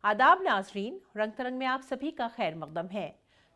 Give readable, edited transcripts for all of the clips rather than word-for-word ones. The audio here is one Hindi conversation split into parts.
आदाब नाजरीन, रंग तरंग में आप सभी का खैर मकदम है।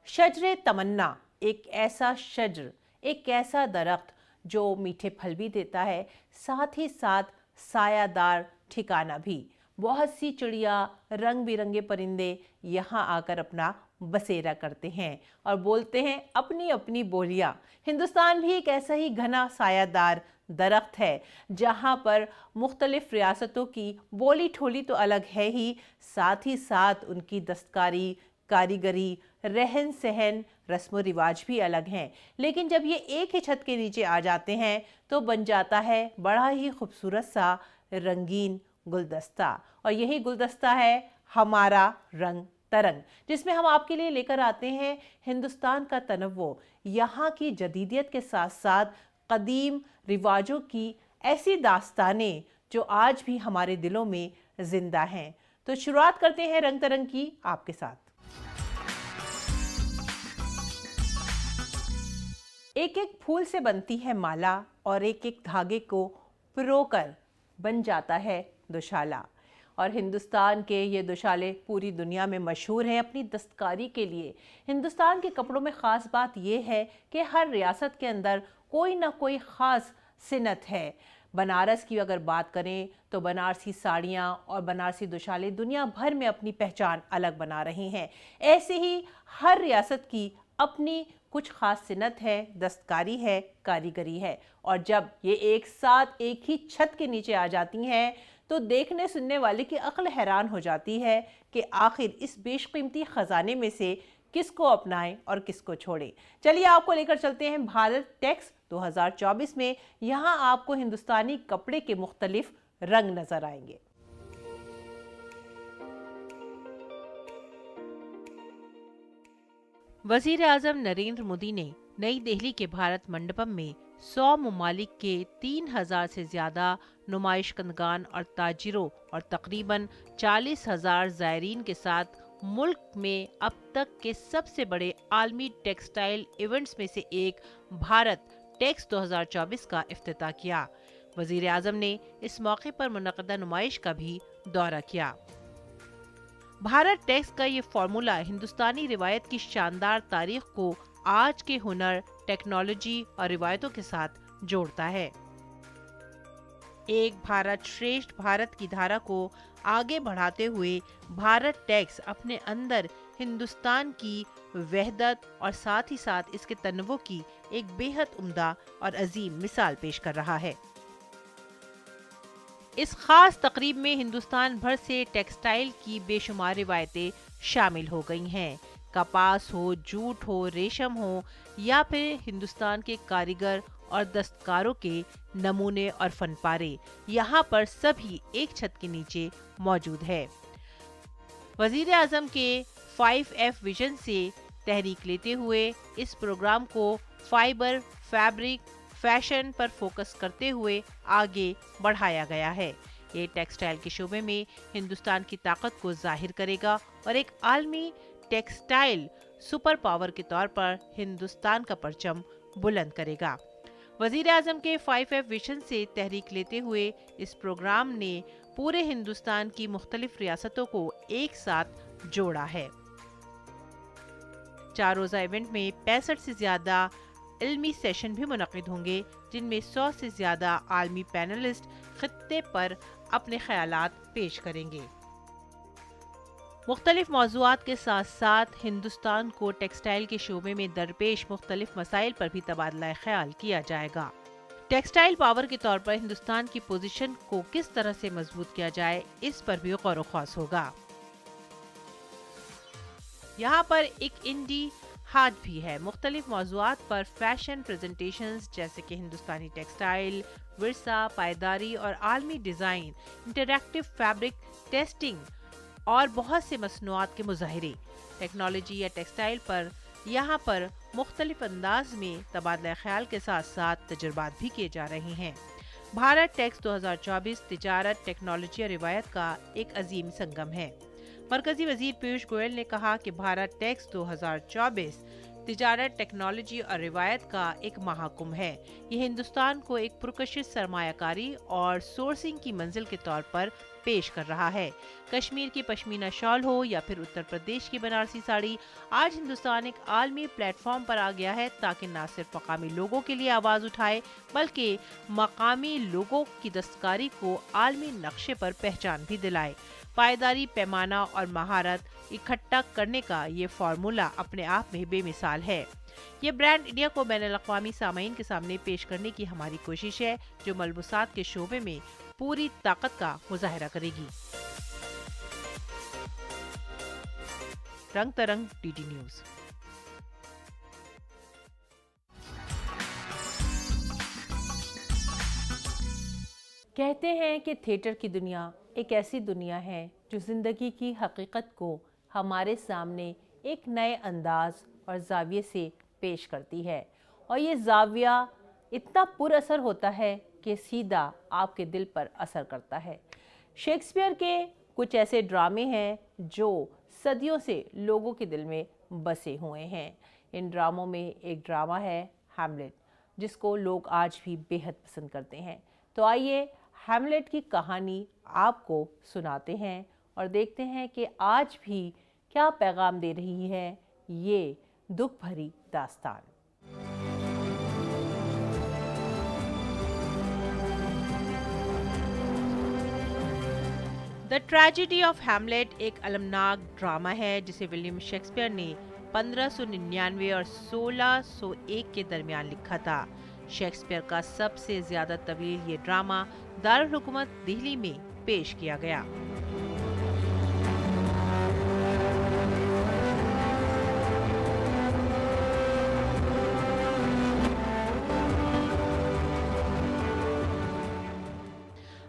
शजरे तमन्ना एक ऐसा शज्र, एक ऐसा दरख्त जो मीठे फल भी देता है, साथ ही साथ सायादार ठिकाना भी। बहुत सी चिड़िया, रंग बिरंगे परिंदे यहाँ आकर अपना बसेरा करते हैं और बोलते हैं अपनी अपनी बोलियाँ। हिंदुस्तान भी एक ऐसा ही घना सायादार दरख्त है जहाँ पर मुख्तलिफ रियासतों की बोली ठोली तो अलग है ही, साथ ही साथ उनकी दस्तकारी, कारीगरी, रहन सहन, रस्म रिवाज भी अलग हैं। लेकिन जब ये एक ही छत के नीचे आ जाते हैं तो बन जाता है बड़ा ही खूबसूरत सा रंगीन गुलदस्ता। और यही गुलदस्ता है हमारा रंग तरंग, जिसमें हम आपके लिए लेकर आते हैं हिंदुस्तान का तनव्वो, यहाँ की जदीदियत के साथ साथ कदीम रिवाजों की ऐसी दास्तानें जो आज भी हमारे दिलों में जिंदा हैं। तो शुरुआत करते हैं रंग तरंग की आपके साथ। एक एक फूल से बनती है माला और एक एक धागे को पिरोकर बन जाता है दुशाला। और हिंदुस्तान के ये दुशाले पूरी दुनिया में मशहूर हैं अपनी दस्तकारी के लिए। हिंदुस्तान के कपड़ों में ख़ास बात यह है कि हर रियासत के अंदर कोई ना कोई ख़ास सिनत है। बनारस की अगर बात करें तो बनारसी साड़ियाँ और बनारसी दुशाले दुनिया भर में अपनी पहचान अलग बना रहे हैं। ऐसे ही हर रियासत की अपनी कुछ ख़ास सिनत है, दस्तकारी है, कारीगरी है। और जब ये एक साथ एक ही छत के नीचे आ जाती हैं तो देखने सुनने वाले की अक्ल हैरान हो जाती है कि आखिर इस बेशकीमती ख़जाने में से किसको अपनाएं और किसको छोड़ें। चलिए आपको लेकर चलते हैं भारत टेक्स 2024 में। यहाँ आपको हिंदुस्तानी कपड़े के मुख्तलिफ रंग नजर आएंगे। वजीर आजम नरेंद्र मोदी ने नई दिल्ली के भारत मंडपम में 100 ममालिक के 3000 से ज्यादा नुमाइशकंदगान और ताजिरों और तकरीबन 40,000 ज़ायरीन के साथ मुल्क में अब तक के सबसे बड़े आलमी टेक्सटाइल इवेंट्स में से एक भारत टेक्स 2024 का इफ्तिताह किया। वजीर आजम ने इस मौके पर मुनक़दा नुमाइश का भी दौरा किया। भारत टेक्स का ये फॉर्मूला हिंदुस्तानी रिवायत की शानदार तारीख को आज के हुनर, टेक्नोलॉजी और रिवायतों के साथ जोड़ता है। एक भारत श्रेष्ठ भारत की धारा को आगे बढ़ाते हुए भारत टेक्स अपने अंदर हिंदुस्तान की वहदत और साथ ही साथ इसके तनव्वो की एक बेहद उम्दा और अजीम मिसाल पेश कर रहा है। इस खास तकरीब में हिंदुस्तान भर से टेक्सटाइल की बेशुमार रिवायतें शामिल हो गई हैं। कपास हो, जूट हो, रेशम हो या फिर हिंदुस्तान के कारीगर और दस्तकारों के नमूने और फनपारे, यहाँ पर सभी एक छत के नीचे मौजूद है। वजीर आजम के 5F विजन से तहरीक लेते हुए इस प्रोग्राम को फाइबर, फैब्रिक, फैशन पर फोकस करते हुए आगे बढ़ाया गया है। ये टेक्सटाइल के शोबे में हिंदुस्तान की ताकत को जाहिर करेगा और एक आलमी टेक्सटाइल सुपर पावर के तौर पर हिंदुस्तान का परचम बुलंद करेगा। वजीर आजम के 5F विजन से तहरीक लेते हुए इस प्रोग्राम ने पूरे हिंदुस्तान की मुख्तलिफ रियासतों को एक साथ जोड़ा है। 4 रोज़ा इवेंट में 65 से ज्यादा इल्मी सेशन भी मुनक़िद होंगे, जिनमें 100 से ज्यादा आलमी पैनलिस्ट खित्ते पर अपने ख्यालात पेश करेंगे। मुख्तलिफ मौज़ूआत के साथ साथ हिंदुस्तान को टेक्सटाइल के शोबे में दरपेश मुख्तलिफ मसाइल पर भी तबादला ख्याल किया जाएगा। टेक्सटाइल पावर के तौर पर हिंदुस्तान की पोजीशन को किस तरह से मजबूत किया जाए, इस पर भी गौर ख़ास होगा। यहाँ पर एक इंडी हाट भी है। मुख्तलिफ मौज़ूआत पर फैशन प्रेजेंटेशंस जैसे कि हिंदुस्तानी टेक्सटाइल, विरसा, पायदारी और आलमी डिज़ाइन, इंटरैक्टिव फैब्रिक टेस्टिंग और बहुत से मसनूआत के मुज़ाहिरे, टेक्नोलॉजी या टेक्सटाइल पर यहाँ पर मुख्तलिफ अंदाज में तबादला ख्याल के साथ साथ तजुर्बात भी किए जा रहे हैं। भारत टेक्स 2024 तिजारत, टेक्नोलॉजी और रिवायत का एक अजीम संगम है। मरकजी वजीर पीयूष गोयल ने कहा कि भारत टेक्स 2024 तिजारत, टेक्नोलॉजी और रिवायत का एक महाकुंभ है। ये हिंदुस्तान को एक पुरकशिश सरमायाकारी और सोर्सिंग की मंजिल के तौर पर पेश कर रहा है। कश्मीर की पश्मीना शॉल हो या फिर उत्तर प्रदेश की बनारसी साड़ी, आज हिंदुस्तान एक आलमी प्लेटफॉर्म पर आ गया है ताकि न सिर्फ मकामी लोगों के लिए आवाज उठाए, बल्कि मकामी लोगों की दस्तकारी को आलमी नक्शे पर पहचान भी दिलाए। पायदारी, पैमाना और महारत इकट्ठा करने का ये फॉर्मूला अपने आप में बेमिसाल है। ये ब्रांड इंडिया को बैनुल-अक़वामी सामाईन के सामने पेश करने की हमारी कोशिश है, जो मलबूसात के शोबे में पूरी ताकत का मुजाहिरा करेगी। रंग तरंग, डीडी न्यूज। कहते हैं कि थिएटर की दुनिया एक ऐसी दुनिया है जो जिंदगी की हकीकत को हमारे सामने एक नए अंदाज और जाविये से पेश करती है, और ये जाविया इतना पुरअसर होता है कि सीधा आपके दिल पर असर करता है। शेक्सपियर के कुछ ऐसे ड्रामे हैं जो सदियों से लोगों के दिल में बसे हुए हैं। इन ड्रामों में एक ड्रामा है हैमलेट, जिसको लोग आज भी बेहद पसंद करते हैं। तो आइए हैमलेट की कहानी आपको सुनाते हैं और देखते हैं कि आज भी क्या पैगाम दे रही है ये दुख भरी दास्तान। द ट्रेजेडी ऑफ हैमलेट एक अलमनाक ड्रामा है जिसे विलियम शेक्सपियर ने 1599 और 1601 के दरमियान लिखा था। शेक्सपियर का सबसे ज्यादा तवील ये ड्रामा दारुल हुकूमत दिल्ली में पेश किया गया।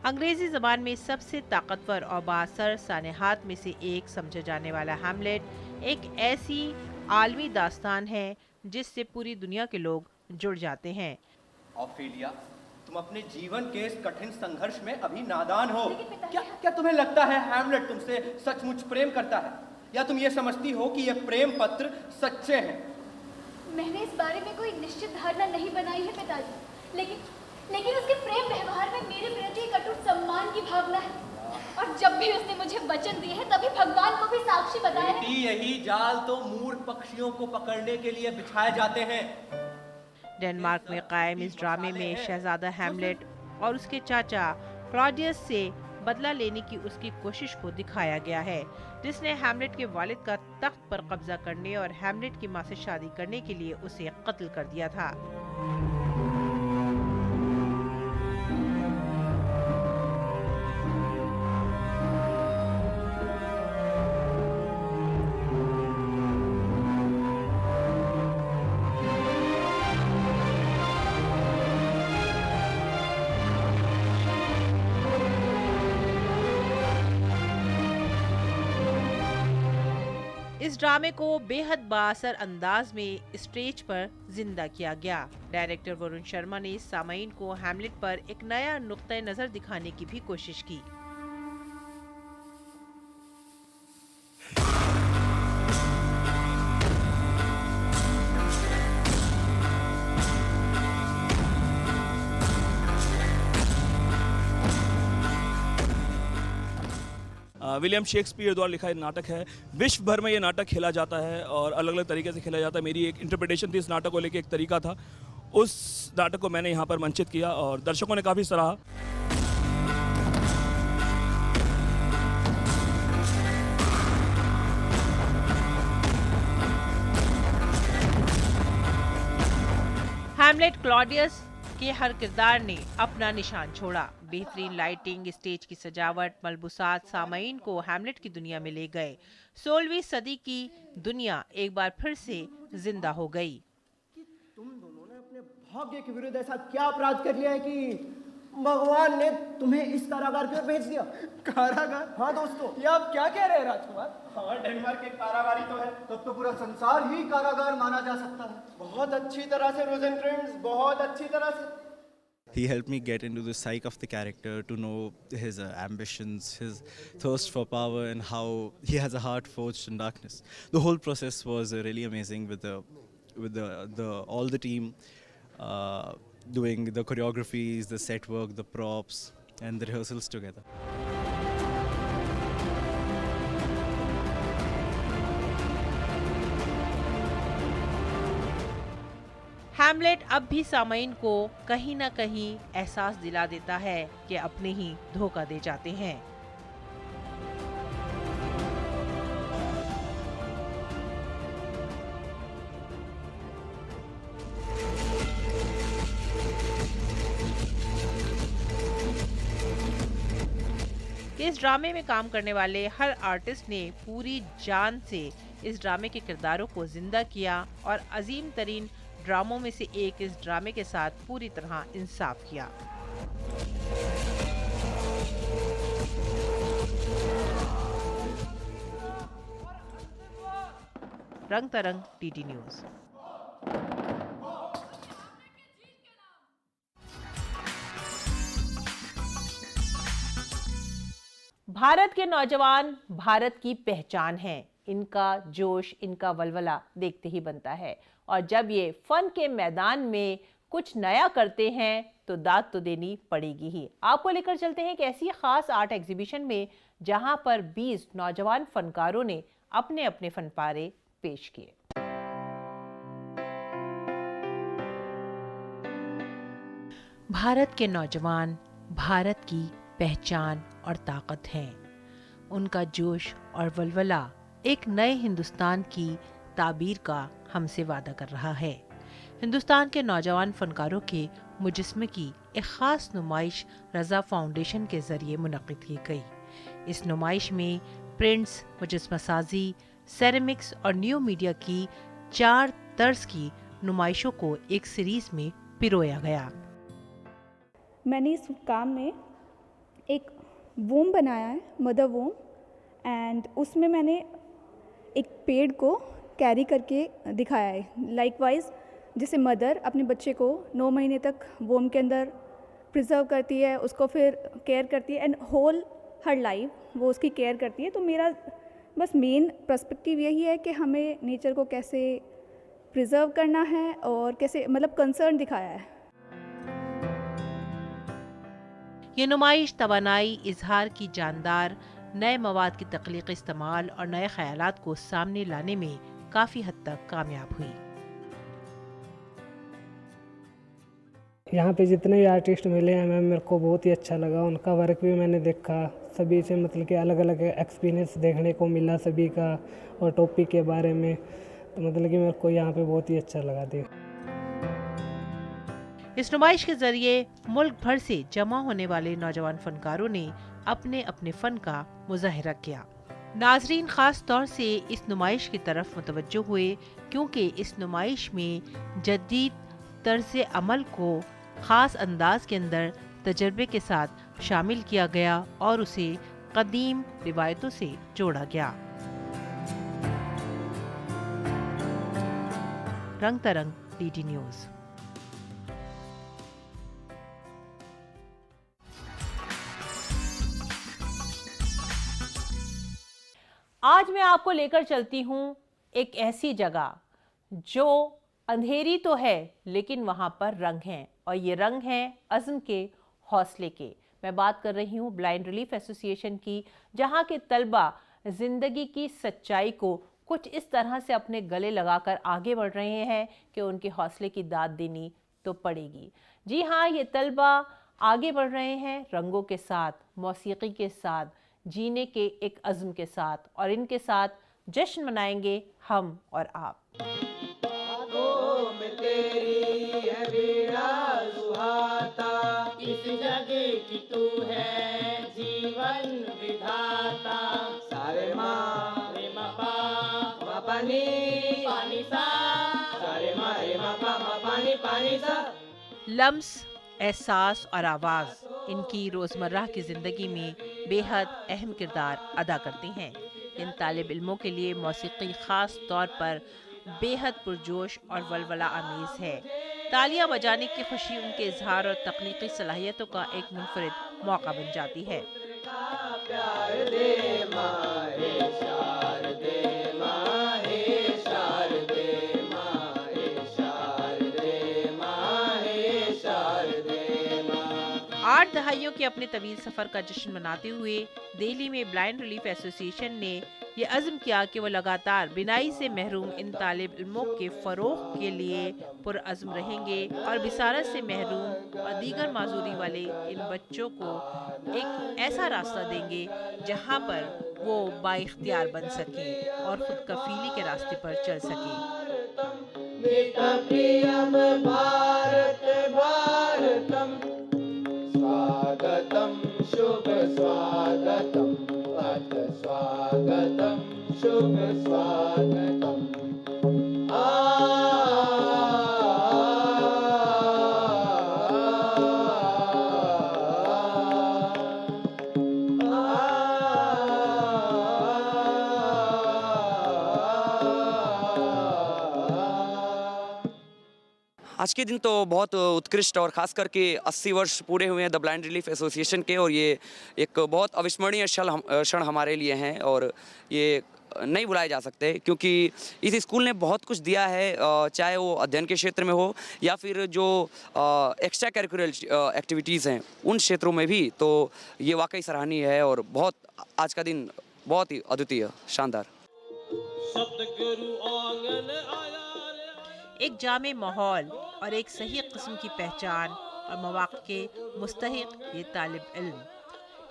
अंग्रेजी जबान में सबसे ताकतवर और बासर सानेहात में से एक समझा जाने वाला हैमलेट एक ऐसी आलमी दास्तान है जिससे पूरी दुनिया के लोग जुड़ जाते हैं। ऑफेलिया, तुम अपने जीवन के इस कठिन संघर्ष में अभी नादान हो। क्या तुम्हें लगता है हैमलेट तुमसे सचमुच प्रेम करता है, या तुम ये समझती हो कि ये प्रेम पत्र सच्चे हैं? मैंने इस बारे में कोई निश्चित धारणा नहीं बनाई है पिताजी, लेकिन उसके प्रेम व्यवहार में मेरे प्रति एक अटूट सम्मान की भावना है, और जब भी उसने मुझे वचन दिए हैं तभी भगवान को भी साक्षी बताया है। यही जाल तो मूर्ख पक्षियों को पकड़ने के लिए बिछाए जाते हैं। डेनमार्क में कायम इस ड्रामे में शहजादा हैमलेट और उसके चाचा क्लॉडियस से बदला लेने की उसकी कोशिश को दिखाया गया है, जिसने हैमलेट के वालिद का तख्त पर कब्जा करने और हैमलेट की मां से शादी करने के लिए उसे कत्ल कर दिया था। इस ड्रामे को बेहद बाअसर अंदाज में स्टेज पर जिंदा किया गया। डायरेक्टर वरुण शर्मा ने सामाईन को हैमलेट पर एक नया नुक्ता नजर दिखाने की भी कोशिश की। विलियम शेक्सपियर द्वारा लिखा एक नाटक है। विश्व भर में ये नाटक खेला जाता है और अलग अलग तरीके से खेला जाता है। मेरी एक इंटरप्रिटेशन थी इस नाटक को लेकर, एक तरीका था। उस नाटक को मैंने यहाँ पर मंचित किया और दर्शकों ने काफ़ी सराहा। हैमलेट क्लॉडियस के हर किरदार ने अपना निशान छोड़ा। बेहतरीन लाइटिंग, स्टेज की सजावट, मलबूसात सामाईन को हैमलेट की दुनिया में ले गए। 16वीं सदी की दुनिया एक बार फिर से जिंदा हो गई। तुम दोनों ने अपने भाग्य के विरुद्ध ऐसा क्या अपराध कर लिया है कि भगवान ने तुम्हें इस कारागार पर भेज दिया? कारागार? हाँ दोस्तों, ये आप क्या कह रहे हैं राजकुमार? हाँ, डेनमार्क के कारागारी तो है, तब तो पूरा संसार ही कारागार माना जा सकता है। बहुत अच्छी तरह से रोजेंक्रेंट्ज, बहुत अच्छी तरह से। He helped me get into the psyche of the character, to know his ambitions, his thirst for power, and how he has a heart forged in darkness. The whole process was really amazing, with the with the all the team doing the choreographies, the set work, the props, and the rehearsals together. Hamlet अब भी सामईन को कहीं ना कहीं एहसास दिला देता है कि अपने ही धोखा दे जाते हैं। इस ड्रामे में काम करने वाले हर आर्टिस्ट ने पूरी जान से इस ड्रामे के किरदारों को जिंदा किया और अजीम तरीन ड्रामों में से एक इस ड्रामे के साथ पूरी तरह इंसाफ किया। रंग तरंग टीटी न्यूज़। भारत के नौजवान भारत की पहचान हैं। इनका जोश, इनका वलवला देखते ही बनता है और जब ये फन के मैदान में कुछ नया करते हैं तो दाद तो देनी पड़ेगी ही। आपको लेकर चलते हैं एक ऐसी खास आर्ट एग्जीबिशन में जहां पर 20 नौजवान फनकारों ने अपने अपने फनपारे पेश किए। भारत के नौजवान भारत की पहचान और ताकत हैं। उनका जोश और वलवला एक नए हिंदुस्तान की ताबीर का हमसे वादा कर रहा है। हिंदुस्तान के नौजवान फनकारों के मुजस्मे की एक ख़ास नुमाइश रज़ा फाउंडेशन के ज़रिए मुनक़्क़िद की गई। इस नुमाइश में प्रिंट्स, मुजस्मा साजी, सेरेमिक्स और न्यू मीडिया की 4 तर्ज की नुमाइशों को एक सीरीज़ में पिरोया गया। मैंने इस काम में एक वोम बनाया है, मदर वोम, एंड उसमें मैंने एक पेड़ को कैरी करके दिखाया है। लाइकवाइज जैसे मदर अपने बच्चे को 9 महीने तक वोम के अंदर प्रिजर्व करती है, उसको फिर केयर करती है एंड होल हर लाइफ वो उसकी केयर करती है। तो मेरा बस मेन पर्सपेक्टिव यही है कि हमें नेचर को कैसे प्रिजर्व करना है और कैसे मतलब कंसर्न दिखाया है। ये नुमाइश तवानाई, इजहार की जानदार, नए मवाद की तख्लीक, इस्तेमाल और नए ख्यालात को सामने लाने में काफ़ी हद तक कामयाब हुई। यहाँ पे जितने भी आर्टिस्ट मिले हैं मैम, मेरे को बहुत ही अच्छा लगा। उनका वर्क भी मैंने देखा, सभी से मतलब कि अलग अलग एक्सपीरियंस देखने को मिला सभी का और टॉपिक के बारे में। तो मतलब कि मेरे को यहाँ पे बहुत ही अच्छा लगा देख। इस नुमाइश के जरिए मुल्क भर से जमा होने वाले नौजवान फनकारों ने अपने अपने फन का मुजाहिरा किया। नाजरीन खास तौर से इस नुमाइश की तरफ मुतवज्जो हुए क्योंकि इस नुमाइश में जदीद तर्ज़ अमल को ख़ास अंदाज के अंदर तजर्बे के साथ शामिल किया गया और उसे कदीम रिवायतों से जोड़ा गया। रंग तरंग टीटी न्यूज़। आज मैं आपको लेकर चलती हूँ एक ऐसी जगह जो अंधेरी तो है लेकिन वहाँ पर रंग हैं और ये रंग हैं अज़्म के, हौसले के। मैं बात कर रही हूँ ब्लाइंड रिलीफ एसोसिएशन की, जहाँ के तलबा ज़िंदगी की सच्चाई को कुछ इस तरह से अपने गले लगाकर आगे बढ़ रहे हैं कि उनके हौसले की दाद देनी तो पड़ेगी। जी हाँ, ये तलबा आगे बढ़ रहे हैं रंगों के साथ, मौसीकी के साथ, जीने के एक अज़्म के साथ, और इनके साथ जश्न मनाएंगे हम और आप। इस जगह की तू है जीवन विधाता। सारे माँ रे मा पा पानी पानी सा, सारे माँ रे मा पा पानी पानी सा। लम्स, एहसास और आवाज़ इनकी रोज़मर्रा की ज़िंदगी में बेहद अहम किरदार अदा करते हैं। इन तालिब इल्मों के लिए मौसीकी ख़ास तौर पर बेहद पुरजोश और वलवला आमीज़ है। तालियां बजाने की खुशी उनके इजहार और तख्लीकी सलाहियतों का एक मुनफरिद मौका बन जाती है। 8 दहाइयों के अपने तवील सफर का जश्न मनाते हुए दिल्ली में ब्लाइंड रिलीफ एसोसिएशन ने ये अज़्म किया कि वो लगातार बिनाई से महरूम इन तालिब इल्मों के फ़रोग़ के लिए पुरअज़्म रहेंगे और बिसारत से महरूम और दीगर माजूरी वाले इन बच्चों को एक ऐसा रास्ता देंगे जहां पर वो बाइख्तियार बन सकें और खुद कफीली के रास्ते पर चल सकें। प्रियम भारत भारतम स्वागतम शुभ स्वागतम अथ स्वागतम शुभ स्वागतम आज के दिन तो बहुत उत्कृष्ट और ख़ास करके 80 वर्ष पूरे हुए हैं द ब्लाइंड रिलीफ एसोसिएशन के, और ये एक बहुत अविस्मरणीय क्षण हमारे लिए हैं और ये नहीं भुलाए जा सकते, क्योंकि इस स्कूल ने बहुत कुछ दिया है, चाहे वो अध्ययन के क्षेत्र में हो या फिर जो एक्स्ट्रा करिकुलर एक्टिविटीज़ हैं उन क्षेत्रों में भी। तो ये वाकई सराहनीय है और बहुत आज का दिन बहुत ही अद्वितीय शानदार। एक जामे माहौल और एक सही किस्म की पहचान और मौक़े के मुस्तहिक ये तालिब इल्म,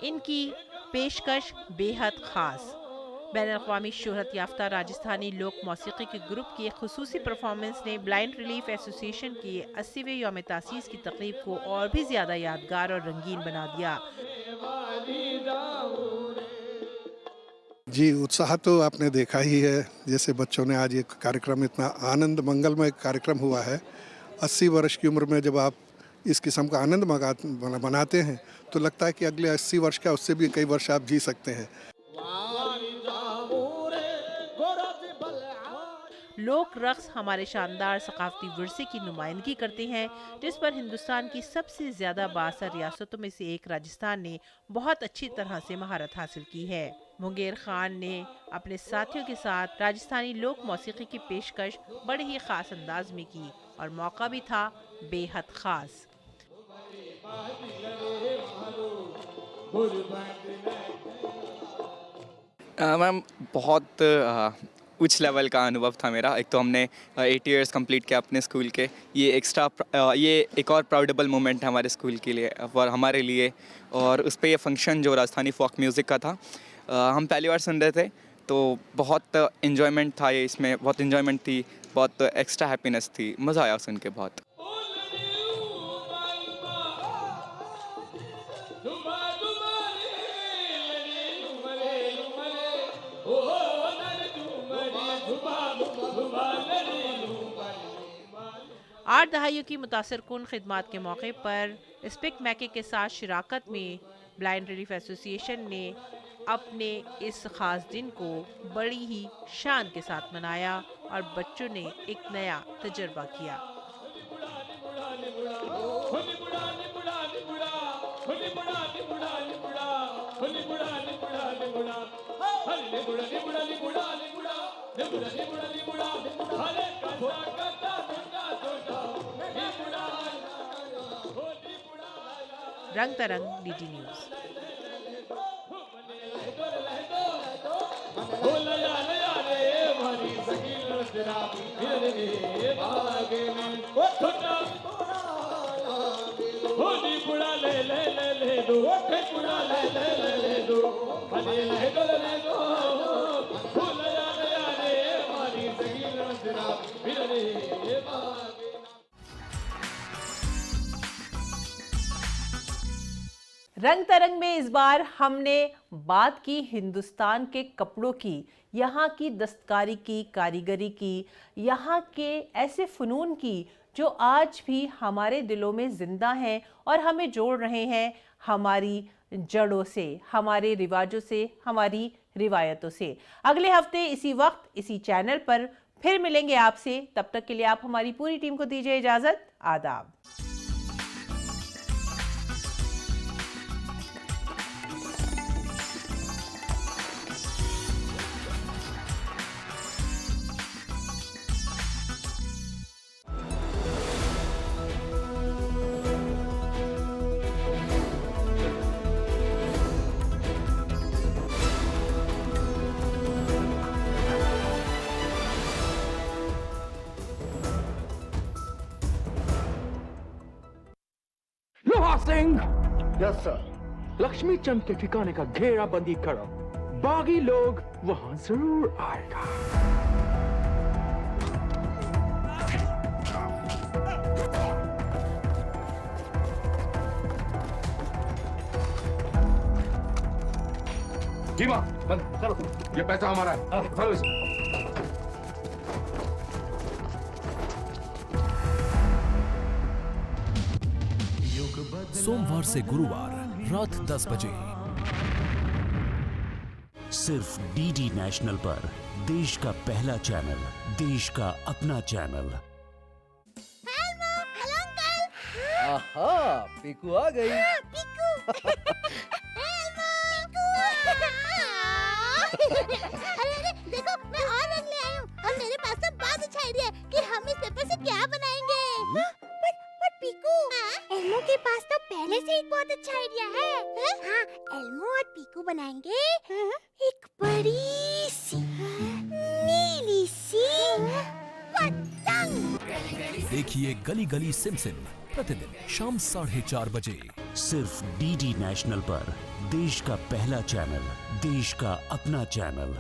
इनकी पेशकश बेहद ख़ास। बैनुल-अक़वामी शोहरत याफ्ता राजस्थानी लोक मौसीक़ी के ग्रुप की एक खुसूसी परफॉर्मेंस ने ब्लाइंड रिलीफ एसोसिएशन की 80वें यौम तासीस की तक़रीब को और भी ज़्यादा यादगार और रंगीन बना दिया। जी, उत्साह तो आपने देखा ही है। जैसे बच्चों ने आज ये कार्यक्रम, इतना आनंद मंगलमय कार्यक्रम हुआ है। 80 वर्ष की उम्र में जब आप इस किस्म का आनंद मनाते हैं तो लगता है कि अगले 80 वर्ष का उससे भी कई वर्ष आप जी सकते हैं। लोक रक्स हमारे शानदार सकाफती विरसे की नुमाइंदगी करते हैं, जिस पर हिंदुस्तान की सबसे ज़्यादा बाअसर रियासतों में से एक राजस्थान ने बहुत अच्छी तरह से महारत हासिल की है। मुंगेर खान ने अपने साथियों के साथ राजस्थानी लोक मौसीक़ी की पेशकश बड़े ही ख़ास अंदाज में की और मौका भी था बेहद ख़ास। मैम, बहुत उच्च लेवल का अनुभव था मेरा। एक तो हमने 8 इयर्स कंप्लीट किया अपने स्कूल के। ये एक और प्राउडेबल मोमेंट है हमारे स्कूल के लिए और हमारे लिए। और उस पर ये फंक्शन जो राजस्थानी फोक म्यूज़िक का था, हम पहली बार सुन रहे थे, तो बहुत इन्जॉयमेंट था। ये इसमें बहुत इन्जॉयमेंट थी, बहुत एक्स्ट्रा हैप्पीनेस थी, मज़ा आया सुन के बहुत। आठ दहाइयों की मुतासर कुन खिदमात के मौके पर स्पिक मैके के साथ शिराकत में ब्लाइंड रिलीफ एसोसिएशन ने अपने इस ख़ास दिन को बड़ी ही शान के साथ मनाया और बच्चों ने एक नया तजुर्बा किया। रंग तरंग डीडी न्यूज़। रंग तरंग में इस बार हमने बात की हिंदुस्तान के कपड़ों की, यहाँ की दस्तकारी की, कारीगरी की, यहाँ के ऐसे फ़नून की जो आज भी हमारे दिलों में ज़िंदा हैं और हमें जोड़ रहे हैं हमारी जड़ों से, हमारे रिवाजों से, हमारी रिवायतों से। अगले हफ्ते इसी वक्त इसी चैनल पर फिर मिलेंगे आपसे। तब तक के लिए आप हमारी पूरी टीम को दीजिए इजाज़त। आदाब। बीमा सिंह। Yes sir. लक्ष्मी चंद के ठिकाने का घेराबंदी करो, बागी लोग वहां जरूर आएगा। बीमा बंद चलो, ये पैसा हमारा है, चलो इसे। सोमवार से गुरुवार रात 10 बजे सिर्फ डीडी नेशनल पर, देश का पहला चैनल, देश का अपना चैनल। आहा, पीकू आ गई। अरे देखो, मैं और रंग ले आई हूँ और मेरे पास तो बहुत अच्छा आइडिया है कि हम इस पेपर से क्या बनाएंगे। पर पीकू, एल्मो के पास तो पहले से ही बहुत अच्छा आइडिया है। हाँ, एल्मो और पीकू बनाएंगे एक बड़ी सी नीली सी पतंग। देखिए गली गली सिमसिम प्रतिदिन शाम 4:30 बजे सिर्फ डीडी नेशनल पर, देश का पहला चैनल, देश का अपना चैनल।